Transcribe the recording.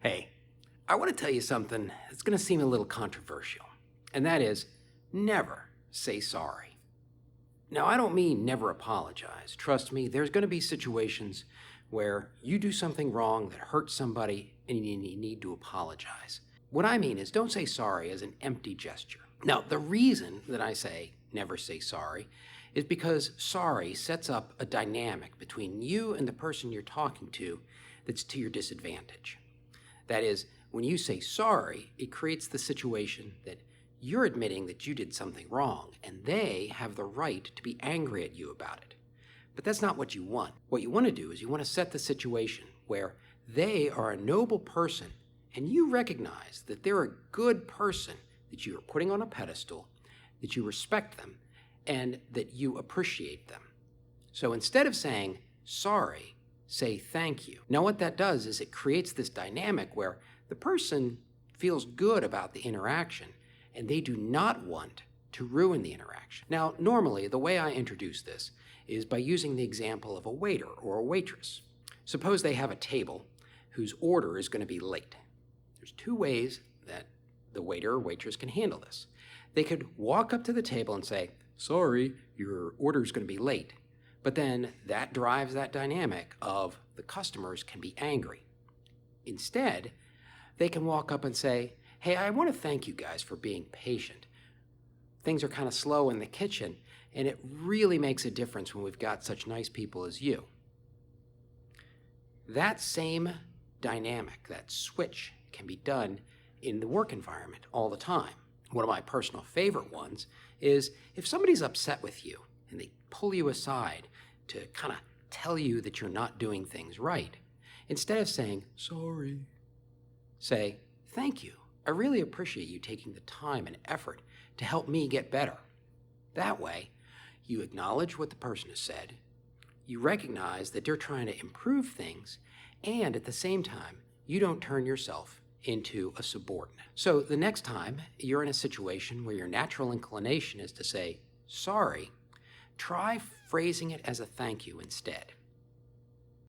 Hey, I want to tell you something that's going to seem a little controversial, and that is never say sorry. Now, I don't mean never apologize. Trust me, there's going to be situations where you do something wrong that hurts somebody and you need to apologize. What I mean is don't say sorry as an empty gesture. Now, the reason that I say never say sorry is because sorry sets up a dynamic between you and the person you're talking to that's to your disadvantage. That is, when you say sorry, it creates the situation that you're admitting that you did something wrong, and they have the right to be angry at you about it. But that's not what you want. What you want to do is you want to set the situation where they are a noble person, and you recognize that they're a good person that you are putting on a pedestal, that you respect them, and that you appreciate them. So instead of saying sorry, say thank you. Now what that does is it creates this dynamic where the person feels good about the interaction and they do not want to ruin the interaction. Now normally the way I introduce this is by using the example of a waiter or a waitress. Suppose they have a table whose order is going to be late. There's two ways that the waiter or waitress can handle this. They could walk up to the table and say, "Sorry, your order is going to be late." But then that drives that dynamic of the customers can be angry. Instead, they can walk up and say, "Hey, I want to thank you guys for being patient. Things are kind of slow in the kitchen, and it really makes a difference when we've got such nice people as you." That same dynamic, that switch, can be done in the work environment all the time. One of my personal favorite ones is if somebody's upset with you and they pull you aside to kind of tell you that you're not doing things right, instead of saying, "Sorry," say, "Thank you. I really appreciate you taking the time and effort to help me get better." That way, you acknowledge what the person has said, you recognize that they're trying to improve things, and at the same time, you don't turn yourself into a subordinate. So the next time you're in a situation where your natural inclination is to say sorry, try phrasing it as a thank you instead.